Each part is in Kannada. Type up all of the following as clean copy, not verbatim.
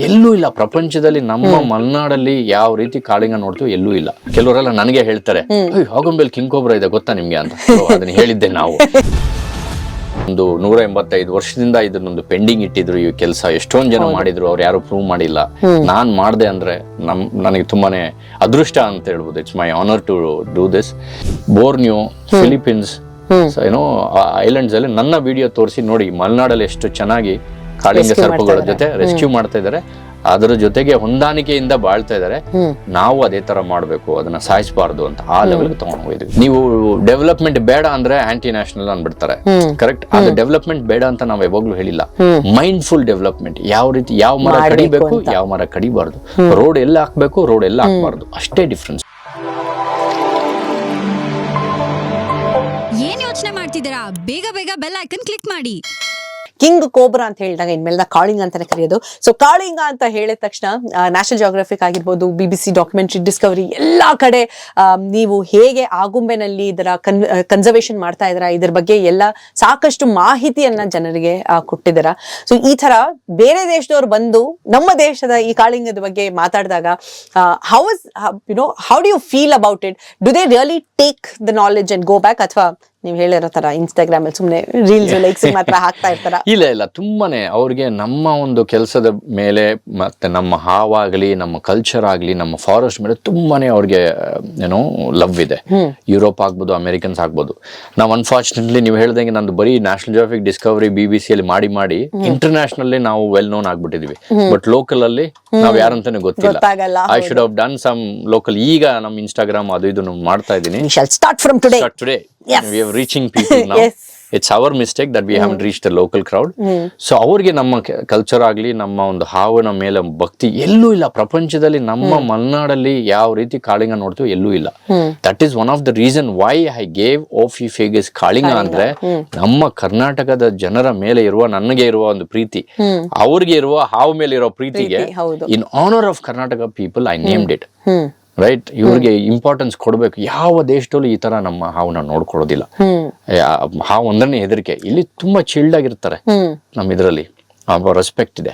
ಎಲ್ಲೂ ಇಲ್ಲ ಪ್ರಪಂಚದಲ್ಲಿ. ನಮ್ಮ ಮಲೆನಾಡಲ್ಲಿ ಯಾವ ರೀತಿ ಕಾಳಿಂಗ ನೋಡ್ತೀವಿ ಎಲ್ಲೂ ಇಲ್ಲ. ಕೆಲವರೆಲ್ಲ ನನಗೆ ಹೇಳ್ತಾರೆ, ಆಗುಂಬೆಲ್ ಕಿಂಗ್ ಕೋಬ್ರಾ ಇದೆ ಗೊತ್ತಾ ನಿಮ್ಗೆ ಅಂತ. ಅದನ್ನ ಹೇಳಿದ್ದೆ ನಾವು. ಒಂದು 185 ವರ್ಷದಿಂದ ಇದನ್ನೊಂದು ಪೆಂಡಿಂಗ್ ಇಟ್ಟಿದ್ರು ಈ ಕೆಲಸ. ಎಷ್ಟೊಂದ್ ಜನ ಮಾಡಿದ್ರು, ಅವ್ರು ಯಾರು ಪ್ರೂವ್ ಮಾಡಿಲ್ಲ. ನಾನ್ ಮಾಡ್ದೆ ಅಂದ್ರೆ ನನಗೆ ತುಂಬಾನೇ ಅದೃಷ್ಟ ಅಂತ ಹೇಳ್ಬೋದು. It's my honour to do this. Borneo, Philippines, ಏನೋ ಐಲ್ಯಾಂಡ್ಸ್ ಅಲ್ಲಿ ನನ್ನ ವಿಡಿಯೋ ತೋರಿಸಿ ನೋಡಿ ಮಲೆನಾಡಲ್ಲಿ ಎಷ್ಟು ಚೆನ್ನಾಗಿ ಕಾಳಿಂಗ ಸರ್ಪಗಳ ಜೊತೆ ರೆಸ್ಕ್ಯೂ ಮಾಡ್ತಾ ಇದಾರೆ. ಅದರ ಜೊತೆಗೆ ಹೊಂದಾಣಿಕೆಯಿಂದ ಬಾಳ್ತಾ ಇದಾರೆ. ನಾವು ಅದೇ ತರ ಮಾಡ್ಬೇಕು, ಅದನ್ನ ಸಾಯಿಸಬಾರ್ದು ಅಂತ ಆ ಲೆವೆಲ್ಗೆ ತಗೊಂಡು ಹೋಗಿದ್ವಿ. ನೀವು ಡೆವಲಪ್ಮೆಂಟ್ ಬೇಡ ಅಂದ್ರೆ ಆಂಟಿ ನ್ಯಾಷನಲ್ ಅನ್ಬಿಡ್ತಾರೆ. ಕರೆಕ್ಟ್. ಅದು ಡೆವಲಪ್ಮೆಂಟ್ ಬೇಡ ಅಂತ ನಾವು ಯಾವಾಗ್ಲೂ ಹೇಳಿಲ್ಲ. Mindful development. ಯಾವ ರೀತಿ ಯಾವ ಮರ ಕಡಿಬೇಕು, ಯಾವ ಮರ ಕಡಿಬಾರ್ದು, ರೋಡ್ ಎಲ್ಲ ಹಾಕ್ಬೇಕು, ರೋಡ್ ಎಲ್ಲ ಹಾಕ್ಬಾರ್ದು, ಅಷ್ಟೇ ಡಿಫ್ರೆನ್ಸ್. ಏನ್ ಯೋಚನೆ ಮಾಡ್ತಿದ್ದೀರಾ? ಬೇಗ ಬೇಗ ಬೆಲ್ ಐಕನ್ ಕ್ಲಿಕ್ ಮಾಡಿ. ಕಿಂಗ್ ಕೋಬ್ರಾ ಅಂತ ಹೇಳಿದಾಗ ಇನ್ಮೇಲೆ ಕಾಳಿಂಗ ಅಂತಾನೆ ಕರೆಯೋದು. ಸೊ ಕಾಳಿಂಗ ಅಂತ ಹೇಳಿದ ತಕ್ಷಣ ನ್ಯಾಷನಲ್ ಜಿಯೋಗ್ರಫಿಕ್ ಆಗಿರ್ಬೋದು, BBC ಡಾಕ್ಯುಮೆಂಟ್ರಿ, ಡಿಸ್ಕವರಿ ಎಲ್ಲಾ ಕಡೆ ನೀವು ಹೇಗೆ ಆಗುಂಬೆನಲ್ಲಿ ಇದರ ಕನ್ಸರ್ವೇಷನ್ ಮಾಡ್ತಾ ಇದ್ದೀರಾ, ಇದ್ರ ಬಗ್ಗೆ ಎಲ್ಲ ಸಾಕಷ್ಟು ಮಾಹಿತಿಯನ್ನ ಜನರಿಗೆ ಕೊಟ್ಟಿದ್ದೀರಾ. ಸೊ ಈ ತರ ಬೇರೆ ದೇಶದವ್ರು ಬಂದು ನಮ್ಮ ದೇಶದ ಈ ಕಾಳಿಂಗದ ಬಗ್ಗೆ ಮಾತಾಡಿದಾಗ how do you feel about it? Do they really take the knowledge and go back, ಅಥವಾ ನೀವ್ ಹೇಳಿರೋ ತರ ಇನ್ಸ್ಟಾಗ್ರಾಮ್ ಅಲ್ಲಿ ಸುಮ್ನೆ ರೀಲ್ಸ್ ಲೈಕ್ಸ್ ಮಾತ್ರ ಹಾಕ್ತಾ ಇರ್ತಾರ? ಇಲ್ಲ, ತುಂಬಾನೇ ಅವ್ರಿಗೆ ನಮ್ಮ ಒಂದು ಕೆಲಸದ ಮೇಲೆ ಮತ್ತೆ ನಮ್ಮ ಹಾವಾಗ್ಲಿ, ನಮ್ಮ ಕಲ್ಚರ್ ಆಗ್ಲಿ, ನಮ್ಮ ಫಾರೆಸ್ಟ್ ಮೇಲೆ ತುಂಬಾನೇ ಅವ್ರಿಗೆ ಏನೋ ಲವ್ ಇದೆ. ಯುರೋಪ್ ಆಗ್ಬೋದು, ಅಮೆರಿಕನ್ಸ್ ಆಗ್ಬೋದು. ನಾವು ಅನ್ಫಾರ್ಚುನೇಟ್ಲಿ ನೀವು ಹೇಳ್ದಂಗೆ ನಂದು ಬರೀ ನ್ಯಾಷನಲ್ ಜಿಯೋಗ್ರಫಿಕ್, ಡಿಸ್ಕವರಿ, BBC ಅಲ್ಲಿ ಮಾಡಿ ಇಂಟರ್ನ್ಯಾಷನಲ್ ನಾವು ವೆಲ್ ನೋನ್ ಆಗ್ಬಿಟ್ಟಿದ್ವಿ. ಬಟ್ ಲೋಕಲ್ ಅಲ್ಲಿ ನಾವ್ ಯಾರಂತಾನೆ ಗೊತ್ತಿಲ್ಲ. I should have done some local. ಈಗ ನಮ್ಮ ಇನ್ಸ್ಟಾಗ್ರಾಮ್ ಅದು ಇದು ಮಾಡ್ತಾ ಇದ್ದೀನಿ. Start from today. We are reaching people now. Yes. It's our mistake that we haven't reached the local crowd. So ಅವ್ರಿಗೆ ನಮ್ಮ ಕಲ್ಚರ್ ಆಗ್ಲಿ, ನಮ್ಮ ಒಂದು ಹಾವನ ಮೇಲೆ ಭಕ್ತಿ ಎಲ್ಲೂ ಇಲ್ಲ ಪ್ರಪಂಚದಲ್ಲಿ. ನಮ್ಮ ಮಲೆನಾಡಲ್ಲಿ ಯಾವ ರೀತಿ ಕಾಳಿಂಗ ನೋಡ್ತೀವಿ ಎಲ್ಲೂ ಇಲ್ಲ. That is one of the reason why I gave Ophiophagus ಕಾಳಿಂಗ. ಅಂದ್ರೆ ನಮ್ಮ ಕರ್ನಾಟಕದ ಜನರ ಮೇಲೆ ಇರುವ, ನನಗೆ ಇರುವ ಒಂದು ಪ್ರೀತಿ, ಅವ್ರಿಗೆ ಇರುವ ಹಾವು ಮೇಲೆ ಇರೋ ಪ್ರೀತಿಗೆ in honour of Karnataka people I named it. Right. ಇವ್ರಿಗೆ ಇಂಪಾರ್ಟೆನ್ಸ್ ಕೊಡ್ಬೇಕು. ಯಾವ ದೇಶದಲ್ಲೂ ಈ ತರ ನಮ್ಮ ಹಾವನ್ನ ನೋಡ್ಕೊಳ್ಳೋದಿಲ್ಲ. ಹಾವು ಒಂದನೇ ಹೆದರಿಕೆ. ಇಲ್ಲಿ ತುಂಬಾ ಚಿಲ್ಡ್ ಆಗಿರ್ತಾರೆ. ನಮ್ಮ ಇದ್ರಲ್ಲಿ ರೆಸ್ಪೆಕ್ಟ್ ಇದೆ.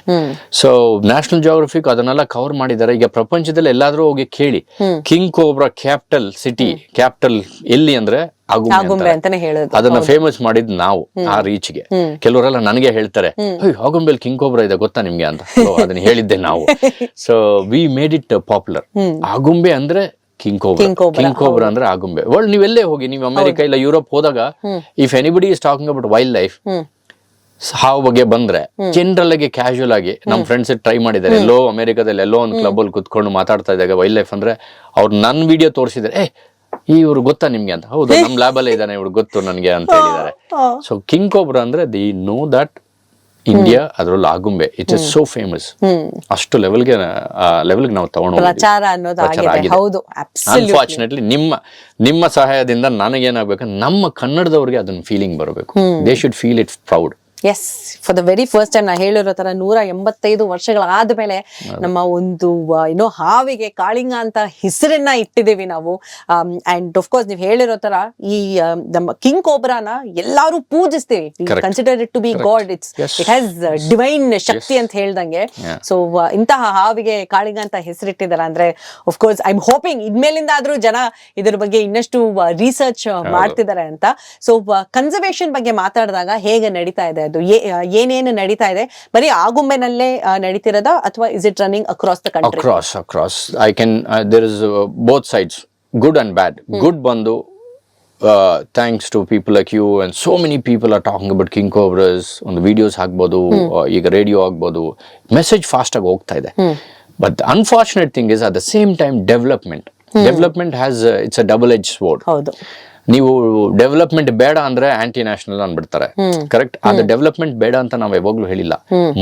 ಸೊ ನ್ಯಾಷನಲ್ ಜಿಯೋಗ್ರಫಿಕ್ ಅದನ್ನೆಲ್ಲ ಕವರ್ ಮಾಡಿದ್ದಾರೆ. ಈಗ ಪ್ರಪಂಚದಲ್ಲಿ ಎಲ್ಲಾದ್ರೂ ಹೋಗಿ ಕೇಳಿ, king cobra capital city, capital ಎಲ್ಲಿ ಅಂದ್ರೆ ಆಗುಂಬೆ ಅಂತಾನೆ ಹೇಳೋದು. ಅದನ್ನ ಫೇಮಸ್ ಮಾಡಿದ್ ನಾವು ಆ ರೀಚ್ಗೆ. ಕೆಲವರೆಲ್ಲ ನನಗೆ ಹೇಳ್ತಾರೆ, ಆಗುಂಬೆಲ್ ಕಿಂಗ್ ಕೋಬ್ರಾ ಇದೆ ಗೊತ್ತಾ ನಿಮ್ಗೆ ಅಂತ. ಅದನ್ನ ಹೇಳಿದ್ದೆ ನಾವು. So we made it popular. Agumbe ಅಂದ್ರೆ ಕಿಂಗ್ ಕೋಬ್ರಾ ಅಂದ್ರೆ ಆಗುಂಬೆ. ವರ್ಲ್ಡ್ ನೀವೆಲ್ಲೇ ಹೋಗಿ, ನೀವು ಅಮೆರಿಕ ಇಲ್ಲ ಯುರೋಪ್ ಹೋದಾಗ, if anybody is talking about wild life, ಹಾವು ಬಗ್ಗೆ ಬಂದ್ರೆ ಜನರಲ್ ಆಗಿ ಕ್ಯಾಶುಯಲ್ ಆಗಿ ನಮ್ಮ ಫ್ರೆಂಡ್ಸ್ ಟ್ರೈ ಮಾಡಿದ್ದಾರೆ. ಎಲ್ಲೋ ಅಮೆರಿಕದಲ್ಲಿ ಎಲ್ಲೋ ಒಂದು ಕ್ಲಬ್ ಅಲ್ಲಿ ಕುತ್ಕೊಂಡು ಮಾತಾಡ್ತಾ ಇದ್ದಾಗ ವೈಲ್ಡ್ ಲೈಫ್ ಅಂದ್ರೆ ಅವ್ರು ನನ್ ವಿಡಿಯೋ ತೋರಿಸಿದ್ರೆ, ಇವ್ರು ಗೊತ್ತಾ ನಿಮ್ಗೆ ಅಂತ. ಹೌದು, ನಮ್ ಲ್ಯಾಬ್ ಅಲ್ಲೇ ಇದ್ದಾನೆ, ಇವ್ರು ಗೊತ್ತು ನನ್ಗೆ ಅಂತ ಹೇಳಿದ್ದಾರೆ. ಸೊ ಕಿಂಗ್ ಕೋಬ್ರಾ ಅಂದ್ರೆ ದಿ ನೋ ದಟ್ ಇಂಡಿಯಾ, ಅದ್ರಲ್ಲಿ Agumbe it is so famous. ಅಷ್ಟು ಲೆವೆಲ್ಗೆ ನಾವು ತಗೊಂಡು ಅನ್ಫಾರ್ಚುನೇಟ್ಲಿ ನಿಮ್ಮ ಸಹಾಯದಿಂದ ನನಗೇನಾಗ್ಬೇಕು, ನಮ್ಮ ಕನ್ನಡದವ್ರಿಗೆ ಅದನ್ನ ಫೀಲಿಂಗ್ ಬರಬೇಕು. They should feel it proud. Yes, for the very first time ನಾ ಹೇಳಿರೋ ತರ 185 ವರ್ಷಗಳಾದ್ಮೇಲೆ ನಮ್ಮ ಒಂದು ಹಾವಿಗೆ ಕಾಳಿಂಗ ಅಂತ ಹೆಸರನ್ನ ಇಟ್ಟಿದ್ದೀವಿ ನಾವು. ಅಂಡ್ ಆಫ್ ಕೋರ್ಸ್ ನೀವು ಹೇಳಿರೋ ತರ ಈ ನಮ್ಮ ಕಿಂಗ್ ಕೋಬ್ರಾನ ಎಲ್ಲಾರು ಪೂಜಿಸ್ತೀವಿ. Consider it to be god. It has divine shakti ಅಂತ ಹೇಳ್ದಂಗೆ. ಸೊ ಇಂತಹ ಹಾವಿಗೆ ಕಾಳಿಂಗ ಅಂತ ಹೆಸರಿಟ್ಟಿದಾರ ಅಂದ್ರೆ of course I am hoping ಇನ್ಮೇಲಿಂದ ಆದ್ರೂ ಜನ ಇದ್ರ ಬಗ್ಗೆ ಇನ್ನಷ್ಟು ರಿಸರ್ಚ್ ಮಾಡ್ತಿದ್ದಾರೆ ಅಂತ. ಸೊ ಕನ್ಸರ್ವೇಷನ್ ಬಗ್ಗೆ ಮಾತಾಡಿದಾಗ ಹೇಗೆ ನಡೀತಾ ಇದೆ, ಅದು ಏನೇನು ನಡೀತಾ ಇದೆ? ಬರೀ ಆಗುಂಬೆನಲ್ಲೇ ನಡೀತಿರೋದ ಅಥವಾ is it running across the country? Across I can there is both sides, good and bad. Good ಬಂದು thanks to people like you and so many people are talking about king cobras. ಒಂದು ವಿಡಿಯೋಸ್ ಆಗ್ಬೋದು, ಈಗ ರೇಡಿಯೋ ಆಗ್ಬೋದು, ಮೆಸೇಜ್ ಫಾಸ್ಟ್ ಆಗಿ ಹೋಗ್ತಾ ಇದೆ. But unfortunate thing is at the same time development has it's a double edge sword. ಹೌದು. ನೀವು ಡೆವಲಪ್ಮೆಂಟ್ ಬೇಡ ಅಂದ್ರೆ ಆಂಟಿ ನ್ಯಾಷನಲ್ ಅನ್ಬಿಡ್ತಾರೆ. ಕರೆಕ್ಟ್. ಅದು ಡೆವಲಪ್ಮೆಂಟ್ ಬೇಡ ಅಂತ ನಾವು ಯಾವಾಗ್ಲೂ ಹೇಳಿಲ್ಲ.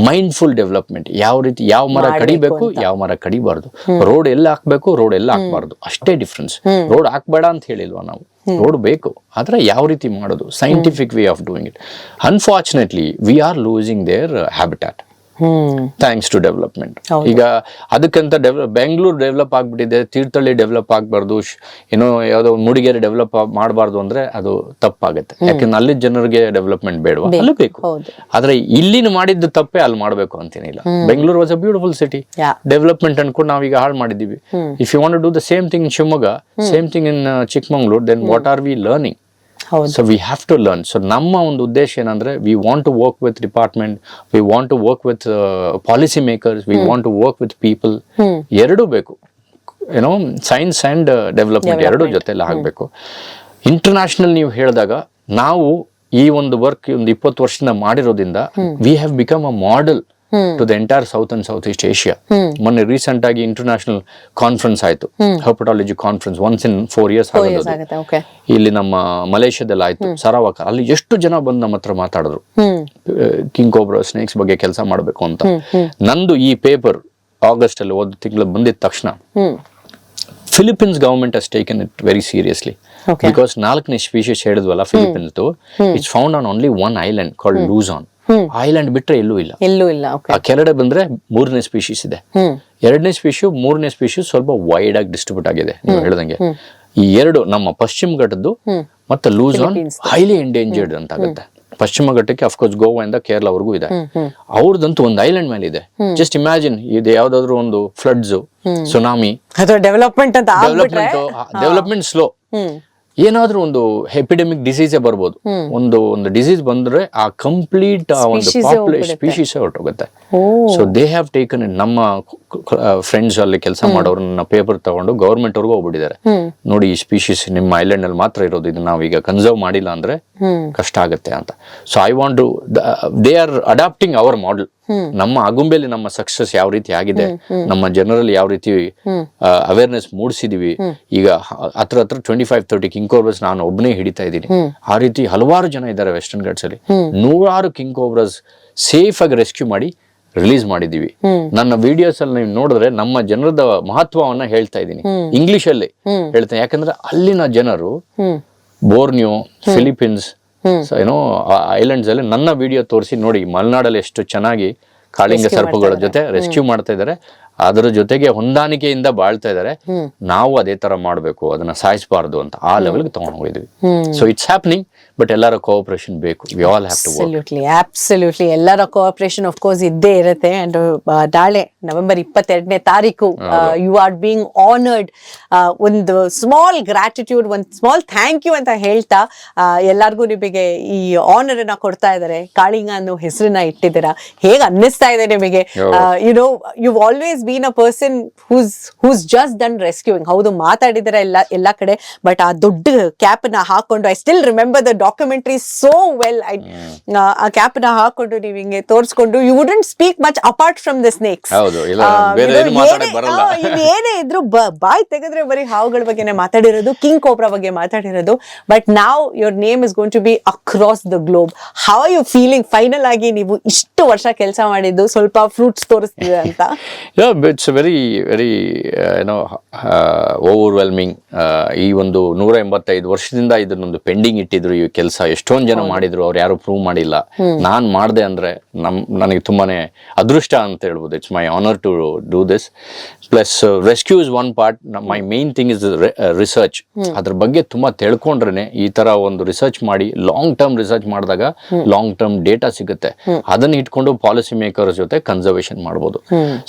Mindful development. ಯಾವ ರೀತಿ ಯಾವ ಮರ ಕಡಿಬೇಕು, ಯಾವ ಮರ ಕಡಿಬಾರ್ದು, ರೋಡ್ ಎಲ್ಲ ಹಾಕ್ಬೇಕು, ರೋಡ್ ಎಲ್ಲ ಹಾಕ್ಬಾರ್ದು, ಅಷ್ಟೇ ಡಿಫ್ರೆನ್ಸ್. ರೋಡ್ ಹಾಕ್ಬೇಡ ಅಂತ ಹೇಳಿಲ್ವಾ ನಾವು? ರೋಡ್ ಬೇಕು, ಆದ್ರೆ ಯಾವ ರೀತಿ ಮಾಡೋದು, scientific way of doing it. Unfortunately we are losing their habitat. Thanks to development. ಈಗ ಅದಕ್ಕಂತ ಬೆಂಗಳೂರು ಡೆವಲಪ್ ಆಗ್ಬಿಟ್ಟಿದೆ, ತೀರ್ಥಹಳ್ಳಿ ಡೆವಲಪ್ ಆಗ್ಬಾರ್ದು, ಏನೋ ಯಾವ್ದೋ ಮೂಡಿಗೆರೆ ಡೆವಲಪ್ ಮಾಡಬಾರ್ದು ಅಂದ್ರೆ ಅದು ತಪ್ಪಾಗುತ್ತೆ. ಯಾಕಂದ್ರೆ ಅಲ್ಲಿ ಜನರಿಗೆ ಡೆವಲಪ್ಮೆಂಟ್ ಬೇಡವಾ, ಅಲ್ಲಿ ಬೇಕು. ಆದ್ರೆ ಇಲ್ಲಿನ ಮಾಡಿದ್ದು ತಪ್ಪೇ ಅಲ್ಲಿ ಮಾಡ್ಬೇಕು ಅಂತೇನಿಲ್ಲ. Bengaluru was a beautiful city, development ಅನ್ಕೊಂಡು ನಾವೀಗ ಹಾಳು ಮಾಡಿದೀವಿ. If you want to do the same thing in Shivamogga, same thing in Chikmagalur, then what are we learning? So we have to learn. So ನಮ್ಮ ಒಂದು ಉದ್ದೇಶ ಏನಂದ್ರೆ, we want to work with department, we want to work with policy makers, we want to work with people. ಎರಡೂ ಬೇಕು, ಏನೋ ಸೈನ್ಸ್ ಅಂಡ್ ಡೆವಲಪ್ಮೆಂಟ್ ಎರಡೂ ಜೊತೆಲ್ಲ ಆಗಬೇಕು. ಇಂಟರ್ನ್ಯಾಷನಲ್ ನೀವು ಹೇಳಿದಾಗ, ನಾವು ಈ ಒಂದು ವರ್ಕ್ ಒಂದು 20 ವರ್ಷದಿಂದ ಮಾಡಿರೋದ್ರಿಂದ we have become a model to the entire south and south east Asia. ಮೊನ್ನೆ ರೀಸೆಂಟ್ ಆಗಿ ಇಂಟರ್ನ್ಯಾಷನಲ್ ಕಾನ್ಫರೆನ್ಸ್ ಆಯ್ತು, hepatology conference, once in 4 years ಆಗುತ್ತೆ. ಇಲ್ಲಿ ನಮ್ಮ ಮಲೇಷ್ಯಾದಲ್ಲಿ ಆಯ್ತು, ಸರಾವಾಕ. ಅಲ್ಲಿ ಎಷ್ಟು ಜನ ಬಂದು ನಮ್ಮ ಹತ್ರ ಮಾತಾಡಿದ್ರು, ಕಿಂಗ್ ಕೋಬ್ರಾ ಸ್ನೇಕ್ಸ್ ಬಗ್ಗೆ ಕೆಲಸ ಮಾಡಬೇಕು ಅಂತ. ನಂದು ಈ ಪೇಪರ್ ಆಗಸ್ಟ್ ಅಲ್ಲಿ ಒಂದು ತಿಂಗಳು ಬಂದಿದ ತಕ್ಷಣ Philippines government has taken it very seriously. Because 4ನೇ ಸ್ಪೀಶೀಸ್ ಹೇಳಿದ್ವಲ್ಲ Philippines, it's found on only one island called Luzon. Island ಬಿಟ್ರೆ ಎಲ್ಲೂ ಇಲ್ಲ. ಆ ಕೆಳಗಡೆ ಬಂದ್ರೆ 3ನೇ ಸ್ಪೀಶೀಸ್ ಇದೆ, 2ನೇ ಸ್ಪೀಶೀಸ್ 3ನೇ ಸ್ಪೀಶೀಸ್ ಸ್ವಲ್ಪ ವೈಡ್ ಆಗಿ ಡಿಸ್ಟ್ರಿಬ್ಯೂಟ್ ಆಗಿದೆ. ನೀವು ಹೇಳ್ದಂಗೆ ಈ ಎರಡು ನಮ್ಮ ಪಶ್ಚಿಮ ಘಟ್ಟದ್ದು ಮತ್ತೆ ಲೂಸಾನ್ ಹೈಲಿ ಎಂಡೇಂಜರ್ಡ್ ಅಂತ ಆಗುತ್ತೆ. ಪಶ್ಚಿಮ ಘಟ್ಟಕ್ಕೆ ಅಫ್ಕೋರ್ಸ್ ಗೋವಾ ಇಂದ ಕೇರಳವರೆಗೂ ಇದೆ. ಅವ್ರದಂತೂ ಒಂದು ಐಲ್ಯಾಂಡ್ ಮೇಲೆ ಇದೆ. ಜಸ್ಟ್ ಇಮ್ಯಾಜಿನ್, ಇದು ಯಾವ್ದಾದ್ರು ಒಂದು ಫ್ಲಡ್ಸ್, ಸುನಾಮಿ, ಡೆವಲಪ್ಮೆಂಟ್ ಸ್ಲೋ, ಏನಾದ್ರೂ ಒಂದು ಎಪಿಡೆಮಿಕ್ ಡಿಸೀಸೇ ಬರ್ಬೋದು. ಒಂದು ಡಿಸೀಸ್ ಬಂದ್ರೆ ಆ ಕಂಪ್ಲೀಟ್ ಒಂದು ಪಾಪ್ಯುಲೇಷನ್ ಸ್ಪೀಶೀಸ್ ಹೊರಟೋಗುತ್ತೆ. So they have taken it. ನಮ್ಮ ಫ್ರೆಂಡ್ಸ್ ಅಲ್ಲಿ ಕೆಲಸ ಮಾಡೋರನ್ನ ಪೇಪರ್ ತಗೊಂಡು ಗವರ್ಮೆಂಟ್ ಅವ್ರಿಗೂ ಹೋಗ್ಬಿಟ್ಟಿದ್ದಾರೆ, ನೋಡಿ ಈ ಸ್ಪೀಶೀಸ್ ನಿಮ್ಮ ಐಲ್ಯಾಂಡ್ ಅಲ್ಲಿ ಮಾತ್ರ ಇರೋದು, ಇದು ನಾವೀಗ ಕನ್ಸರ್ವ್ ಮಾಡಿಲ್ಲ ಅಂದ್ರೆ ಕಷ್ಟ ಆಗುತ್ತೆ ಅಂತ. So I want to, they are adapting our model. ನಮ್ಮ ಆಗುಂಬೆಯಲ್ಲಿ ನಮ್ಮ ಸಕ್ಸಸ್ ಯಾವ ರೀತಿ ಆಗಿದೆ, ನಮ್ಮ ಜನರಲ್ಲಿ ಯಾವ ರೀತಿ ಅವೇರ್ನೆಸ್ ಮೂಡಿಸಿದೀವಿ. ಈಗ ಹತ್ರ 25-30 ಕಿಂಗ್ ಕೋಬ್ರಾಸ್ ನಾನು ಒಬ್ಬನೇ ಹಿಡಿತಾ ಇದ್ದೀನಿ. ಆ ರೀತಿ ಹಲವಾರು ಜನ ಇದ್ದಾರೆ ವೆಸ್ಟರ್ನ್ ಘಾಟ್ಸ್ ಅಲ್ಲಿ. 100 ಕಿಂಗ್ ಕೋಬ್ರಾಸ್ ಸೇಫ್ ಆಗಿ ರೆಸ್ಕ್ಯೂ ಮಾಡಿ ರಿಲೀಸ್ ಮಾಡಿದೀವಿ. ನನ್ನ ವಿಡಿಯೋಸ್ ಅಲ್ಲಿ ನೀವು ನೋಡಿದ್ರೆ ನಮ್ಮ ಜನರದ ಮಹತ್ವವನ್ನ ಹೇಳ್ತಾ ಇದ್ದೀನಿ, ಇಂಗ್ಲಿಷ್ ಅಲ್ಲಿ ಹೇಳ್ತೇನೆ. ಯಾಕಂದ್ರೆ ಅಲ್ಲಿನ ಜನರು ಬೋರ್ನಿಯೋ, ಫಿಲಿಪೀನ್ಸ್, ಏನೋ ಐಲ್ಯಾಂಡ್ಸ್ ಅಲ್ಲಿ ನನ್ನ ವಿಡಿಯೋ ತೋರಿಸಿ ನೋಡಿ ಮಲೆನಾಡಲ್ಲಿ ಎಷ್ಟು ಚೆನ್ನಾಗಿ ಕಾಳಿಂಗ ಸರ್ಪಗಳ ಜೊತೆ ರೆಸ್ಕ್ಯೂ ಮಾಡ್ತಾ ಇದ್ದಾರೆ, ಅದರ ಜೊತೆಗೆ ಹೊಂದಾಣಿಕೆಯಿಂದ ಬಾಳ್ತಾ ಇದ್ದಾರೆ. ನಾವು ಅದೇ ತರ ಮಾಡ್ಬೇಕು, ಅದನ್ನ ಸಾಯಿಸಬಾರ್ದು ಅಂತ ಆ ಲೆವೆಲ್ಗೆ ತಗೊಂಡು ಹೋಗಿದ್ವಿ. ಸೊ ಇಟ್ಸ್ ಹ್ಯಾಪನಿಂಗ್, ಬಟ್ ಎಲ್ಲರ ಕೋಆಪರೇಷನ್ ಬೇಕು. We all have to work. Absolutely ಎಲ್ಲರ ಕೋಆಪರೇಷನ್ ಆಫ್ ಕೋರ್ಸ್ ಇದ್ದೇ ಇರುತ್ತೆ. ಅಂಡ್ ನಾಳೆ ನವೆಂಬರ್ 22ನೇ ತಾರೀಕು ಯು ಆರ್ ಬೀಂಗ್ ಆನರ್ಡ್. ಒಂದು ಸ್ಮಾಲ್ ಗ್ರಾಟಿಟ್ಯೂಡ್, ಒಂದು ಸ್ಮಾಲ್ ಥ್ಯಾಂಕ್ ಯು ಅಂತ ಹೇಳ್ತಾ ಎಲ್ಲಾರ್ಗು ನಿಮಗೆ ಈ ಆನರ್ ಅನ್ನ ಕೊಡ್ತಾ ಇದ್ದಾರೆ. ಕಾಳಿಂಗ ಅನ್ನೋ ಹೆಸರನ್ನ ಇಟ್ಟಿದ್ದೀರಾ, ಹೇಗೆ ಅನ್ನಿಸ್ತಾ ಇದೆ ನಿಮಗೆ? You know, you always been a person who's just done rescuing. ಹೌದು, ಮಾತಾಡಿದಾರೆ ಎಲ್ಲ ಕಡೆ, ಬಟ್ ಆ ದೊಡ್ಡ ಕ್ಯಾಪ್ ನ ಹಾಕೊಂಡು, I still remember the documentary so well. ಆ ಕ್ಯಾಪ್ ನ ಹಾಕೊಂಡು ನೀವು ಹಿಂಗೆ ತೋರಿಸ್ಕೊಂಡು, you wouldn't speak much apart from the snakes. ಏನೇ ಇದ್ರು ಬಾಯ್ ತೆಗೆದ್ರೆ ಬರೀ ಹಾವುಗಳ ಬಗ್ಗೆನೆ ಮಾತಾಡಿರೋದು, ಕಿಂಗ್ ಕೋಬ್ರಾ ಬಗ್ಗೆ ಮಾತಾಡಿರೋದು. ಬಟ್ ನಾವ್ your name is going to be across the globe. How are you feeling? Final ಆಗಿ ನೀವು ಇಷ್ಟು ವರ್ಷ ಕೆಲಸ ಮಾಡಿದ್ದು ಸ್ವಲ್ಪ ಫ್ರೂಟ್ಸ್ ತೋರಿಸ್ತಿದೆ ಅಂತ. It's very overwhelming. ಈ ಒಂದು 185 ವರ್ಷದಿಂದ ಇದನ್ನೊಂದು ಪೆಂಡಿಂಗ್ ಇಟ್ಟಿದ್ರು ಈ ಕೆಲಸ. ಎಷ್ಟೊಂದ್ ಜನ ಮಾಡಿದ್ರು, ಅವ್ರು ಯಾರು ಪ್ರೂವ್ ಮಾಡಿಲ್ಲ. ನಾನ್ ಮಾಡ್ದೆ ಅಂದ್ರೆ ನನಗೆ ತುಂಬಾನೇ ಅದೃಷ್ಟ ಅಂತ ಹೇಳ್ಬೋದು. It's my honour to do this. Plus rescue is one part. My main thing is research. ಅದ್ರ ಬಗ್ಗೆ ತುಂಬಾ ತಿಳ್ಕೊಂಡ್ರೆ ಈ ತರ ಒಂದು ರಿಸರ್ಚ್ ಮಾಡಿ ಲಾಂಗ್ ಟರ್ಮ್ ರಿಸರ್ಚ್ ಮಾಡಿದಾಗ ಲಾಂಗ್ ಟರ್ಮ್ ಡೇಟಾ ಸಿಗುತ್ತೆ. ಅದನ್ನ ಇಟ್ಕೊಂಡು ಪಾಲಿಸಿ ಮೇಕರ್ಸ್ ಜೊತೆ ಕನ್ಸರ್ವೇಷನ್ ಮಾಡ್ಬೋದು.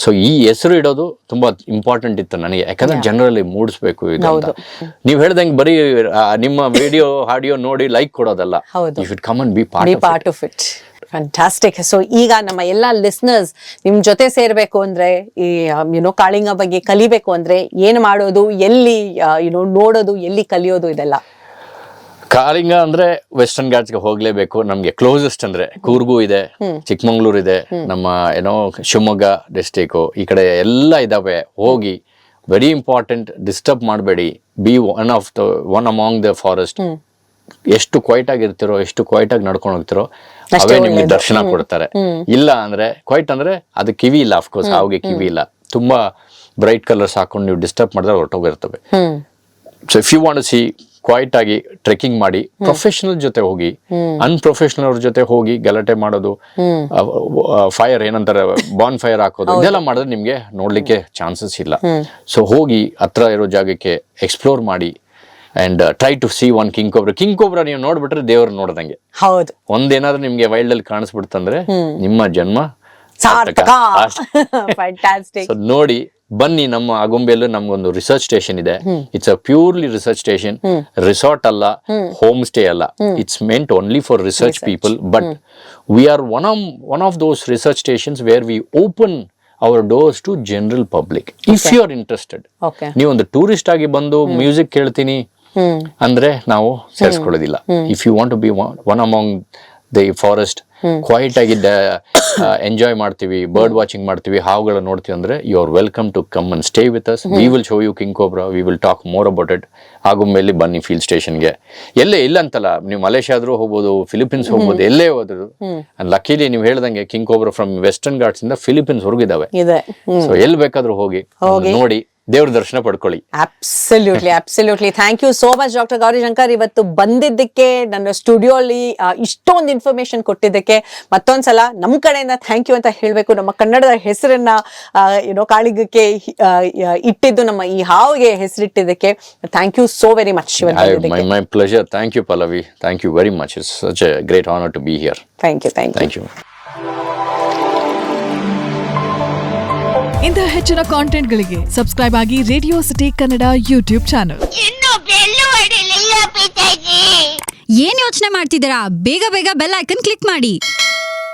ಸೊ ಈ ಹೆಸರು ಇಡೋದು ತುಂಬಾ ಇಂಪಾರ್ಟೆಂಟ್ ಇತ್ತು ನನಗೆ, ಯಾಕಂದ್ರೆ ಜನರಲ್ಲಿ ಮೂಡಿಸ್ಬೇಕು ಇದು ಅಂತ. ನೀವ್ ಹೇಳ್ದಂಗೆ ಬರೀ ನಿಮ್ಮ ವಿಡಿಯೋ ಆಡಿಯೋ ನೋಡಿ ಲೈಕ್ ಕೊಡೋದಲ್ಲ, you should come and be part of it. Fantastic. So ಈಗ ನಮ್ಮ ಎಲ್ಲಾ ಲಿಸ್ನರ್ಸ್ ನಿಮ್ ಜೊತೆ ಸೇರ್ಬೇಕು ಅಂದ್ರೆ, ಈ ಕಾಳಿಂಗ ಬಗ್ಗೆ ಕಲಿಬೇಕು ಅಂದ್ರೆ ಏನ್ ಮಾಡೋದು, ಎಲ್ಲಿ ನೋಡೋದು, ಎಲ್ಲಿ ಕಲಿಯೋದು, ಇದೆಲ್ಲ? ಕಾಳಿಂಗ ಅಂದ್ರೆ ವೆಸ್ಟರ್ನ್ ಘಾಟ್ಸ್ಗೆ ಹೋಗ್ಲೇಬೇಕು. ನಮ್ಗೆ ಕ್ಲೋಸೆಸ್ಟ್ ಅಂದ್ರೆ ಕೂರ್ಗು ಇದೆ, ಚಿಕ್ಕಮಂಗ್ಳೂರ್ ಇದೆ, ನಮ್ಮ ಶಿವಮೊಗ್ಗ ಡಿಸ್ಟ್ರಿಕ್ಟ್, ಈ ಕಡೆ ಎಲ್ಲ ಇದಾವೆ. ಹೋಗಿ, ವೆರಿ ಇಂಪಾರ್ಟೆಂಟ್, ಡಿಸ್ಟರ್ಬ್ ಮಾಡಬೇಡಿ. B one among the forest. ಎಷ್ಟು ಕ್ವೈಟ್ ಆಗಿರ್ತಿರೋ, ಎಷ್ಟು ಕ್ವೈಟ್ ಆಗಿ ನಡ್ಕೊಂಡು ಹೋಗ್ತಿರೋ, ಅವೇ ನಿಮ್ಗೆ ದರ್ಶನ ಕೊಡ್ತಾರೆ. ಇಲ್ಲ ಅಂದ್ರೆ ಕ್ವೈಟ್ ಅಂದ್ರೆ ಅದು ಕಿವಿ ಇಲ್ಲ, ಅಫ್ಕೋರ್ಸ್ ಹಾವಿಗೆ ಕಿವಿ ಇಲ್ಲ. ತುಂಬಾ ಬ್ರೈಟ್ ಕಲರ್ಸ್ ಹಾಕೊಂಡು ನೀವು ಡಿಸ್ಟರ್ಬ್ ಮಾಡಿದ್ರೆ ಹೊರಟೋಗಿರ್ತವೆ. So if you want to see quiet ಆಗಿ ಟ್ರೆಕ್ಕಿಂಗ್ ಮಾಡಿ ಪ್ರೊಫೆಷನಲ್ ಜೊತೆ ಹೋಗಿ ಅನ್ಪ್ರೊಫೆಷನಲ್ ಅವ್ರ ಜೊತೆ ಹೋಗಿ ಗಲಾಟೆ ಮಾಡೋದು, ಫೈರ್ ಏನಂತಾರೆ ಬಾನ್ ಫೈರ್ ಹಾಕೋದು, ಇದೆಲ್ಲ ಮಾಡಿದ್ರೆ ನಿಮ್ಗೆ ನೋಡ್ಲಿಕ್ಕೆ ಚಾನ್ಸಸ್ ಇಲ್ಲ. ಸೊ ಹೋಗಿ ಹತ್ರ ಇರೋ ಜಾಗಕ್ಕೆ ಎಕ್ಸ್ಪ್ಲೋರ್ ಮಾಡಿ and try to see one king cobra ನೀವು ನೋಡ್ಬಿಟ್ರೆ ದೇವ್ರು ನೋಡ್ದಂಗೆ. ಹೌದು, ಒಂದೇನಾದ್ರೂ ನಿಮ್ಗೆ ವೈಲ್ಡ್ ಅಲ್ಲಿ ಕಾಣಿಸ್ಬಿಡ್ತಂದ್ರೆ ನಿಮ್ಮ ಜನ್ಮ ಸಾರ್ಥಕ. ಫ್ಯಾಂಟಾಸ್ಟಿಕ್. ಸೊ ನೋಡಿ ಬನ್ನಿ, ನಮ್ಮ ಆಗುಂಬೆಯಲ್ಲೂ ನಮ್ಗೊಂದು ರಿಸರ್ಚ್ ಸ್ಟೇಷನ್ ಇದೆ. It's a purely research station, resort ಅಲ್ಲ, ಹೋಮ್ ಸ್ಟೇ ಅಲ್ಲ. It's made only for research people. But we are one of those research stations where we open our doors to general public if you are interested. Okay. ನೀವು ಒಂದು ಟೂರಿಸ್ಟ್ ಆಗಿ ಬಂದು ಮ್ಯೂಸಿಕ್ ಕೇಳ್ತೀನಿ ಅಂದ್ರೆ ನಾವು ಸೇರಿಸ್ಕೊಳ್ಳೋದಿಲ್ಲ. If you want to be one among the forest, quiet ಆಗಿ ಎಂಜಾಯ್ ಮಾಡ್ತೀವಿ, ಬರ್ಡ್ ವಾಚಿಂಗ್ ಮಾಡ್ತೀವಿ, ಹಾವುಗಳ ನೋಡ್ತೀವಿ ಅಂದ್ರೆ you are welcome to come and stay with us. We will show you king cobra, we will talk more about it. ಆಗುಂಬೆಯಲ್ಲಿ ಬನ್ನಿ ಫೀಲ್ಡ್ ಸ್ಟೇಷನ್ಗೆ. ಎಲ್ಲೇ ಇಲ್ಲ ಅಂತಲ್ಲ, ನೀವು ಮಲೇಷ್ಯಾ ಆದ್ರೂ ಹೋಗ್ಬೋದು, ಫಿಲಿಪೀನ್ಸ್ ಹೋಗ್ಬೋದು, ಎಲ್ಲೇ ಹೋದ್ರು. ಲಕ್ಕಿಲಿ ನೀವು ಹೇಳ್ದಂಗೆ king cobra from western Ghats ಇಂದ ಫಿಲಿಪೀನ್ಸ್ ಹೊರಗಿದಾವೆ. ಸೊ ಎಲ್ಲಿ ಬೇಕಾದ್ರೂ ಹೋಗಿ ನೋಡಿ, ದೇವ್ರ ದರ್ಶನ ಪಡ್ಕೊಳ್ಳಿ. Absolutely thank you so much doctor Gaurishankar, ಇವತ್ತು ಬಂದಿದ್ದಕ್ಕೆ, ನನ್ನ ಸ್ಟುಡಿಯೋ ಅಲ್ಲಿ ಇಷ್ಟೊಂದು ಇನ್ಫಾರ್ಮೇಶನ್ ಕೊಟ್ಟಿದ್ದಕ್ಕೆ ಮತ್ತೊಂದ್ಸಲ ನಮ್ಮ ಕಡೆಯಿಂದ ಥ್ಯಾಂಕ್ ಯು ಅಂತ ಹೇಳ್ಬೇಕು. ನಮ್ಮ ಕನ್ನಡದ ಹೆಸರನ್ನ ಕಾಳಿಂಗಕ್ಕೆ ಇಟ್ಟಿದ್ದು, ನಮ್ಮ ಈ ಹಾವಿಗೆ ಹೆಸರಿಟ್ಟಿದ್ದಕ್ಕೆ thank you so very much. My pleasure. Thank you Pallavi, thank you very much. It's such a great honour to be here. Thank you. ಇಂತಹ ಹೆಚ್ಚಿನ ಕಾಂಟೆಂಟ್ಗಳಿಗೆ ಸಬ್ಸ್ಕ್ರೈಬ್ ಆಗಿ radio city Kannada YouTube channel. ಏನ್ ಯೋಚನೆ ಮಾಡ್ತಿದ್ದೀರಾ? ಬೇಗ ಬೇಗ ಬೆಲ್ ಐಕನ್ ಕ್ಲಿಕ್ ಮಾಡಿ.